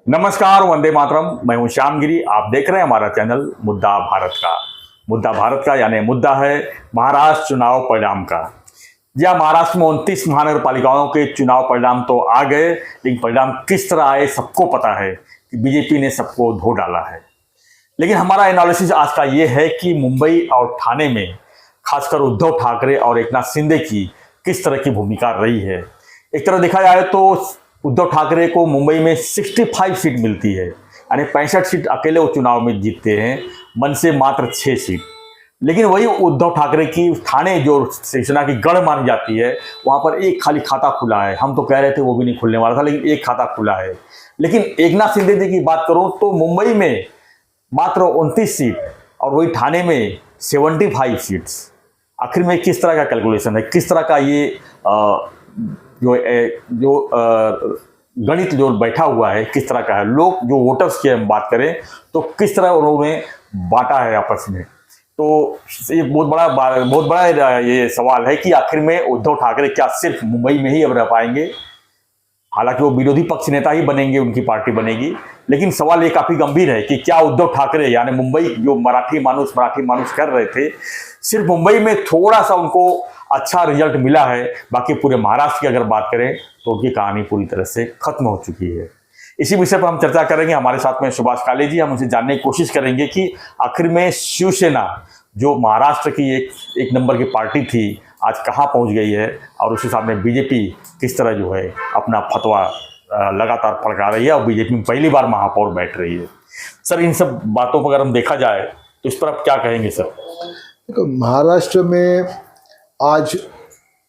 नमस्कार, वंदे मातरम। मैं हूं श्यामगिरी। आप देख रहे हैं हमारा चैनल मुद्दा भारत का। मुद्दा भारत का यानी मुद्दा है महाराष्ट्र चुनाव परिणाम का। या महाराष्ट्र में 29 महानगरपालिकाओं के चुनाव परिणाम तो आ गए, लेकिन परिणाम किस तरह आए सबको पता है कि बीजेपी ने सबको धो डाला है। लेकिन हमारा एनालिसिस आज का ये है कि मुंबई और ठाणे में खासकर उद्धव ठाकरे और एकनाथ शिंदे की किस तरह की भूमिका रही है। एक तरह देखा जाए तो उद्धव ठाकरे को मुंबई में 65 सीट मिलती है, यानी 65 सीट अकेले वो चुनाव में जीतते हैं, मन से मात्र 6 सीट। लेकिन वही उद्धव ठाकरे की ठाणे जो शिवसेना की गढ़ मानी जाती है, वहाँ पर एक खाली खाता खुला है। हम तो कह रहे थे वो भी नहीं खुलने वाला था, लेकिन एक खाता खुला है। लेकिन एकनाथ शिंदे जी की बात करूँ तो मुंबई में मात्र 29 सीट और वही ठाणे में 75 सीट्स। आखिर में किस तरह का कैलकुलेशन है, किस तरह का ये जो गणित जो बैठा हुआ है किस तरह का है। लोग जो वोटर्स की हम बात करें तो किस तरह उन्होंने बांटा है आपस में, तो ये बहुत बड़ा ये सवाल है कि आखिर में उद्धव ठाकरे क्या सिर्फ मुंबई में ही अब रह पाएंगे। हालांकि वो विरोधी पक्ष नेता ही बनेंगे, उनकी पार्टी बनेगी, लेकिन सवाल ये काफी गंभीर है कि क्या उद्धव ठाकरे यानी मुंबई जो मराठी मानुस कर रहे थे, सिर्फ मुंबई में थोड़ा सा उनको अच्छा रिजल्ट मिला है, बाकी पूरे महाराष्ट्र की अगर बात करें तो उनकी कहानी पूरी तरह से खत्म हो चुकी है। इसी विषय पर हम चर्चा करेंगे। हमारे साथ में सुभाष काले जी। हम उनसे जानने की कोशिश करेंगे कि आखिर में शिवसेना जो महाराष्ट्र की एक नंबर की पार्टी थी, आज कहाँ पहुँच गई है, और उसी साथ में बीजेपी किस तरह जो है अपना फतवा लगातार फड़का रही है और बीजेपी में पहली बार महापौर बैठ रही है। सर, इन सब बातों पर अगर हम देखा जाए तो इस पर आप क्या कहेंगे सर? देखो, महाराष्ट्र में आज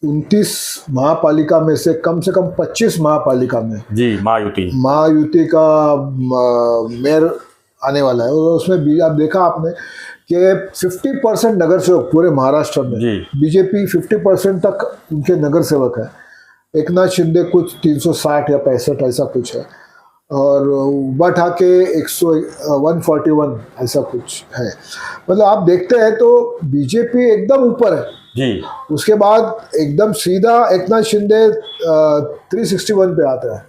29 महापालिका में से कम 25 महापालिका में जी महायुति का मेयर आने वाला है। और उसमें भी आप देखा आपने कि 50% नगर सेवक पूरे महाराष्ट्र में बीजेपी 50% तक उनके नगर सेवक है। एकनाथ शिंदे कुछ 360 या 65 ऐसा कुछ है, और उठा के 141 ऐसा कुछ है। मतलब आप देखते हैं तो बीजेपी एकदम ऊपर है जी। उसके बाद एकदम सीधा एकनाथ शिंदे 361 पे आता है।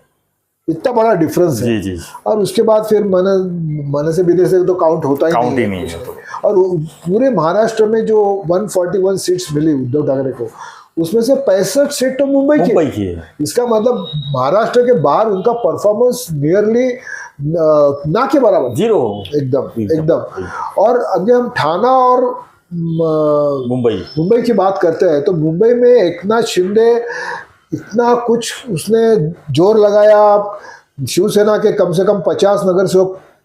इतना बड़ा डिफरेंस है जी। और उसके बाद फिर मन से विदेश से तो काउंट होता ही नहीं है। और पूरे महाराष्ट्र में जो 141 सीट्स मिली उद्धव ठाकरे को, उसमें से 65 सीट तो मुंबई की है। इसका मतलब महाराष्ट्र के बाहर उनका परफॉर्मेंस नियरली ना के बराबर, जीरो एकदम। और अगर हम ठाणा और मुंबई की बात करते हैं तो मुंबई में एकनाथ शिंदे इतना कुछ उसने जोर लगाया, शिवसेना के कम से कम 50 नगर से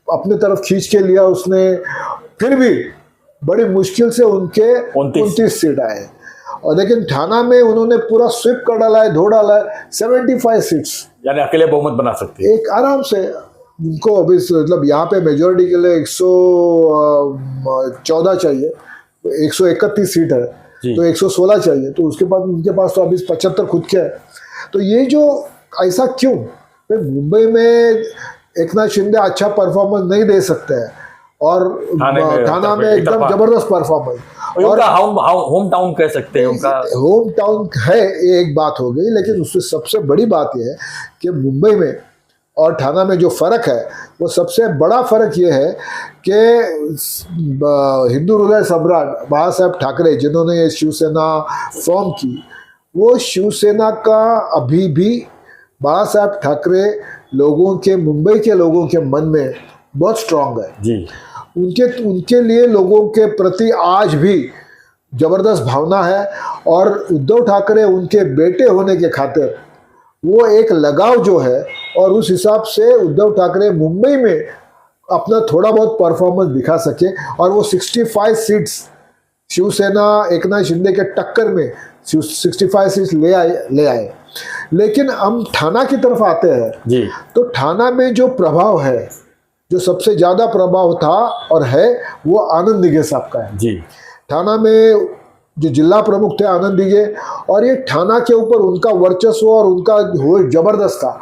अपने तरफ खींच के लिया उसने, फिर भी बड़ी मुश्किल से उनके 29 सीट आए। और लेकिन ठाणा में उन्होंने पूरा स्विप कर डाला है, धो डाला है 75 सीट्स, यानी अकेले बहुमत बना सकते हैं एक आराम से। उनको अभी मतलब यहाँ पे मेजोरिटी के लिए 114 चाहिए, 131 सीट है तो 116 चाहिए, तो उसके बाद उनके पास तो अभी 75 खुद के है। तो ये जो ऐसा क्यों मुंबई में एकनाथ शिंदे अच्छा परफॉर्मेंस नहीं दे सकते हैं और ठाणा में एकदम जबरदस्त परफॉर्मेंस, और होम टाउन कह सकते हैं, उनका होम टाउन है, ये एक बात हो गई। लेकिन उससे सबसे बड़ी बात यह है कि मुंबई में और ठाणा में जो फर्क है, वो सबसे बड़ा फर्क ये है कि हिंदू हृदय सम्राट बाला साहेब ठाकरे जिन्होंने ये शिवसेना फॉर्म की, वो शिवसेना का अभी भी बाला साहेब ठाकरे लोगों के, मुंबई के लोगों के मन में बहुत स्ट्रांग है जी। उनके लिए लोगों के प्रति आज भी जबरदस्त भावना है। और उद्धव ठाकरे उनके बेटे होने के खातिर वो एक लगाव जो है, और उस हिसाब से उद्धव ठाकरे मुंबई में अपना थोड़ा बहुत परफॉर्मेंस दिखा सके और वो 65 सीट्स शिवसेना एकनाथ शिंदे के टक्कर में 65 सीट्स ले आए। लेकिन हम ठाणा की तरफ आते हैं जी, तो ठाणा में जो प्रभाव है, जो सबसे ज्यादा प्रभाव था और है, वो आनंद दिघे साहब का है जी। ठाणा में जो जिला प्रमुख थे आनंद दिघे, और ये ठाणा के ऊपर उनका वर्चस्व और उनका हो जबरदस्त था।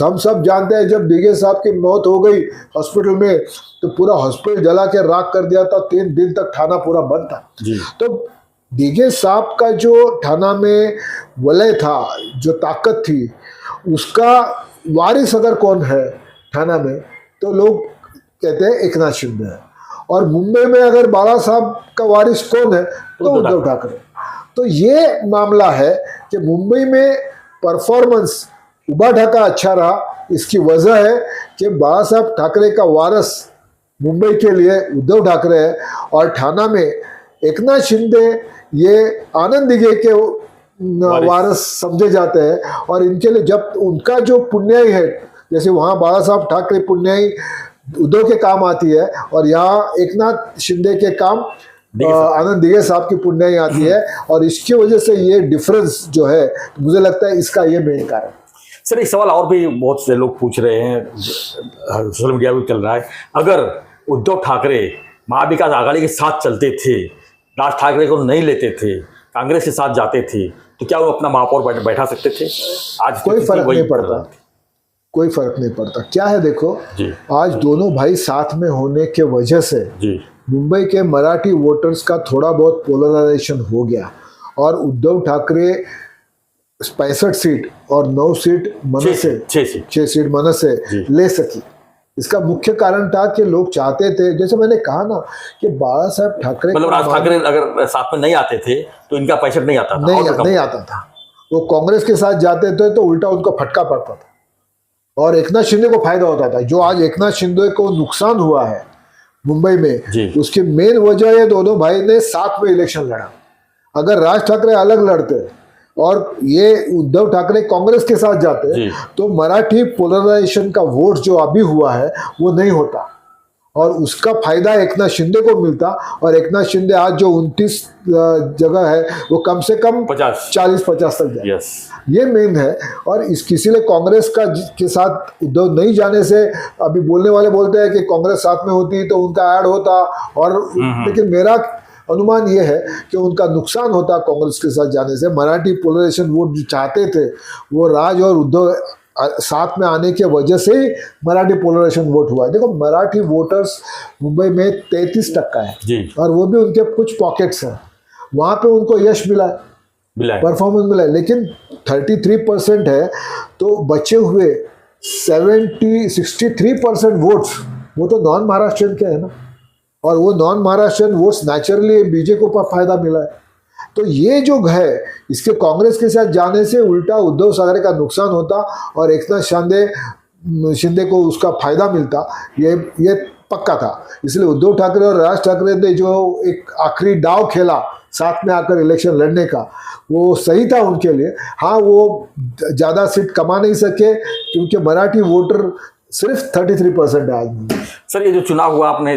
हम सब जानते हैं जब दिघे साहब की मौत हो गई हॉस्पिटल में तो पूरा हॉस्पिटल जला के राख कर दिया था, 3 दिन तक ठाणा पूरा बंद था जी। तो दिघे साहब का जो ठाणा में वलय था, जो ताकत थी, उसका वारिस अगर कौन है ठाणा में, तो लोग कहते हैं एकनाथ शिंदे है। और मुंबई में अगर बाला साहब का वारिस कौन है, तो उद्धव ठाकरे। तो ये मामला है कि मुंबई में परफॉर्मेंस उबा ढाका अच्छा रहा। इसकी वजह है कि बाला साहब ठाकरे का वारिस मुंबई के लिए उद्धव ठाकरे है, और ठाणा में एकनाथ शिंदे ये आनंद दिघे के वारिस समझे जाते हैं। और इनके लिए जब उनका जो पुण्याई है, जैसे वहाँ बाला साहब ठाकरे पुण्याई उद्धव के काम आती है, और यहाँ एकनाथ शिंदे के काम आनंद दिघे साहब की पुण्याई आती है, और इसकी वजह से ये डिफरेंस जो है, मुझे लगता है इसका ये मेन कारण। सर एक सवाल और भी बहुत से लोग पूछ रहे हैं, सोशल मीडिया भी चल रहा है, अगर उद्धव ठाकरे महाविकास आघाड़ी के साथ चलते थे, राज ठाकरे को नहीं लेते थे, कांग्रेस के साथ जाते थे, तो क्या वो अपना महापौर बैठा सकते थे? आज कोई फर्क नहीं पड़ता, कोई फर्क नहीं पड़ता। क्या है देखो जी, आज दोनों भाई साथ में होने के वजह से जी मुंबई के मराठी वोटर्स का थोड़ा बहुत पोलराइजेशन हो गया, और उद्धव ठाकरे 65 सीट और 9 सीट मन से 6 सीट मन से ले सकी। इसका मुख्य कारण था कि लोग चाहते थे, जैसे मैंने कहा ना, कि बाला साहब ठाकरे, मतलब राज ठाकरे अगर साथ में नहीं आते थे तो इनका 65 नहीं आता था, नहीं आता था। वो कांग्रेस के साथ जाते थे तो उल्टा उनको फटका पड़ता था, और एकनाथ शिंदे को फायदा होता था। जो आज एकनाथ शिंदे को नुकसान हुआ है मुंबई में, उसकी मेन वजह है दोनों भाई ने साथ में इलेक्शन लड़ा। अगर राज ठाकरे अलग लड़ते और ये उद्धव ठाकरे कांग्रेस के साथ जाते, तो मराठी पोलराइजेशन का वोट जो अभी हुआ है वो नहीं होता, और उसका फायदा एकनाथ शिंदे को मिलता। और एकनाथ शिंदे आज जो 29 जगह है, वो कम से कम 40-50 तक जाए। ये मेन है। और इसीलिए कांग्रेस के साथ उद्धव नहीं जाने से, अभी बोलने वाले बोलते हैं कि कांग्रेस साथ में होती तो उनका ऐड होता, और लेकिन मेरा अनुमान ये है कि उनका नुकसान होता कांग्रेस के साथ जाने से। मराठी पोलराइजेशन वोट जो चाहते थे, वो राज और उद्धव साथ में आने के वजह से ही मराठी पोलराइजेशन वोट हुआ। देखो मराठी वोटर्स मुंबई में 33% है जी, और वो भी उनके कुछ पॉकेट्स हैं, वहाँ पे उनको यश मिला है, परफॉर्मेंस मिला है। लेकिन 33% है, तो बचे हुए 63% वोट्स वो तो नॉन महाराष्ट्रियन के हैं ना, और वो non Maharashtrian votes naturally BJP को फायदा मिला है। तो ये जो है, इसके कांग्रेस के साथ जाने से उल्टा उद्धव ठाकरे का नुकसान होता, और एकनाथ शिंदे को उसका फायदा मिलता। ये पक्का था। इसलिए उद्धव ठाकरे और राज ठाकरे ने जो एक आखिरी दाव खेला साथ में आकर इलेक्शन लड़ने का, वो सही था उनके लिए। हाँ, वो ज़्यादा सीट कमा नहीं सके क्योंकि मराठी वोटर सिर्फ 33% है आज। सर ये जो चुनाव हुआ, आपने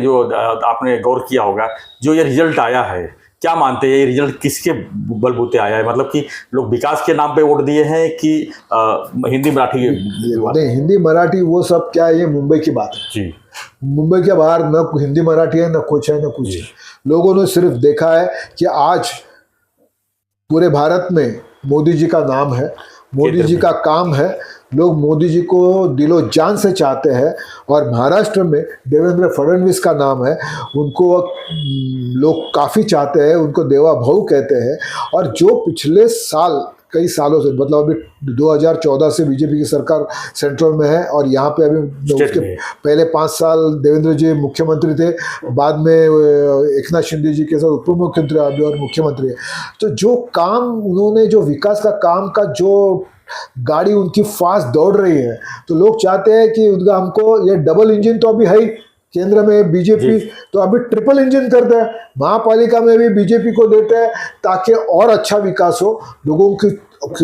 गौर किया होगा, जो ये रिजल्ट आया है, क्या मानते हैं ये रिजल्ट किसके बलबूते आया है? मतलब कि लोग विकास के नाम पे वोट दिए हैं कि हिंदी मराठी? नहीं, हिंदी मराठी वो सब क्या है, ये मुंबई की बात है जी। मुंबई के बाहर न हिंदी मराठी है, न कुछ है, न कुछ है। लोगों ने सिर्फ देखा है कि आज पूरे भारत में मोदी जी का नाम है, मोदी जी का काम है, लोग मोदी जी को दिलो जान से चाहते हैं। और महाराष्ट्र में देवेंद्र फडणवीस का नाम है, उनको लोग काफ़ी चाहते हैं, उनको देवा भाऊ कहते हैं। और जो पिछले साल कई सालों से, मतलब अभी 2014 से बीजेपी की सरकार सेंट्रल में है, और यहाँ पे अभी उसके पहले 5 साल देवेंद्र जी मुख्यमंत्री थे, बाद में एकनाथ शिंदे जी के साथ उप मुख्यमंत्री अभी और मुख्यमंत्री है। तो जो काम उन्होंने, जो विकास का काम का जो गाड़ी उनकी फास्ट दौड़ रही है, तो लोग चाहते हैं कि उनका, हमको ये डबल इंजन तो अभी है ही केंद्र में बीजेपी, तो अभी ट्रिपल इंजन करते हैं, महापालिका में भी बीजेपी को देते हैं, ताकि और अच्छा विकास हो, लोगों की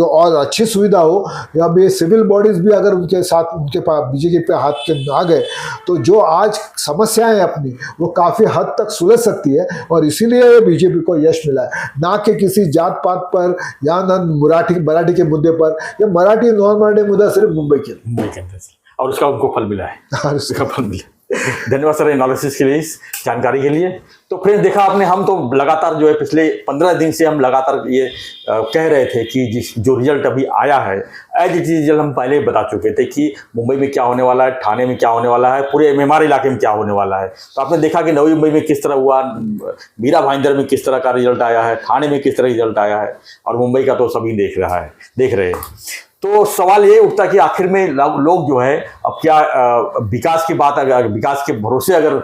और अच्छी सुविधा हो। या भी सिविल बॉडीज भी अगर उनके साथ, उनके पास बीजेपी पे हाथ के आ गए, तो जो आज समस्याएं अपनी वो काफ़ी हद तक सुलझ सकती है। और इसीलिए बीजेपी को यश मिला है, ना कि किसी जात पात पर या ना मराठी के मुद्दे पर। या मराठी नॉन मराठी मुद्दा सिर्फ मुंबई के अंदर, और उसका उनको फल मिला है, उसका फल मिला। धन्यवाद सर एनालिसिस के लिए, इस जानकारी के लिए। तो फ्रेंड्स, देखा आपने, हम तो लगातार जो है पिछले 15 दिन से हम लगातार ये कह रहे थे कि जो रिजल्ट अभी आया है, एज इट रिजल्ट हम पहले ही बता चुके थे कि मुंबई में क्या होने वाला है, ठाणे में क्या होने वाला है, पूरे MMR इलाके में क्या होने वाला है। तो आपने देखा कि नवी मुंबई में किस तरह हुआ, मीरा भाईंदर में किस तरह का रिजल्ट आया है, ठाणे में किस तरह रिजल्ट आया है, और मुंबई का तो सभी देख रहे हैं। तो सवाल ये उठता है कि आखिर में लोग जो है अब क्या विकास की बात, अगर विकास के भरोसे अगर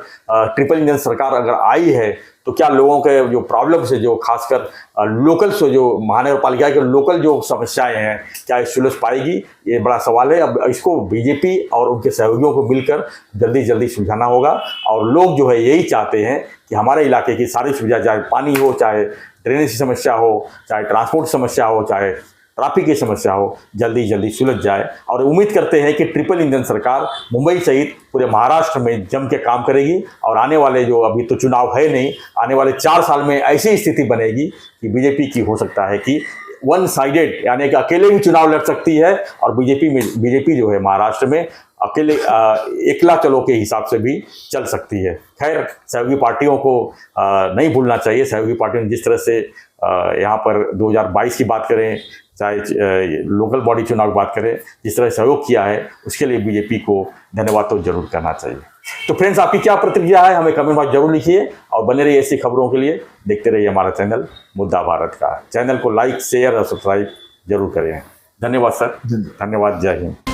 ट्रिपल इंजन सरकार अगर आई है तो क्या लोगों के जो प्रॉब्लम्स है, जो खासकर लोकल से जो महानगर पालिका के लोकल जो समस्याएं हैं, क्या ये सुलझ पाएगी, ये बड़ा सवाल है। अब इसको बीजेपी और उनके सहयोगियों को मिलकर जल्दी जल्दी सुलझाना होगा। और लोग जो है यही चाहते हैं कि हमारे इलाके की सारी सुविधा, चाहे पानी हो, चाहे ड्रेनेज की समस्या हो, चाहे ट्रांसपोर्ट समस्या हो, चाहे ट्रैफिक की समस्या हो, जल्दी जल्दी सुलझ जाए। और उम्मीद करते हैं कि ट्रिपल इंजन सरकार मुंबई सहित पूरे महाराष्ट्र में जम के काम करेगी और आने वाले, जो अभी तो चुनाव है नहीं, आने वाले 4 साल में ऐसी स्थिति बनेगी कि बीजेपी की हो सकता है कि वन साइडेड, यानी कि अकेले भी चुनाव लड़ सकती है और बीजेपी जो है महाराष्ट्र में अकेले एकला चलो के हिसाब से भी चल सकती है। खैर, सहयोगी पार्टियों को नहीं भूलना चाहिए। सहयोगी पार्टियों ने जिस तरह से यहाँ पर 2022 की बात करें, चाहे लोकल बॉडी चुनाव की बात करें, जिस तरह सहयोग किया है, उसके लिए बीजेपी को धन्यवाद तो जरूर करना चाहिए। तो फ्रेंड्स, आपकी क्या प्रतिक्रिया है हमें कमेंट बॉक्स जरूर लिखिए और बने रहिए ऐसी खबरों के लिए। देखते रहिए हमारा चैनल मुद्दा भारत का। चैनल को लाइक, शेयर और सब्सक्राइब जरूर करें। धन्यवाद सर। धन्यवाद। जय हिंद।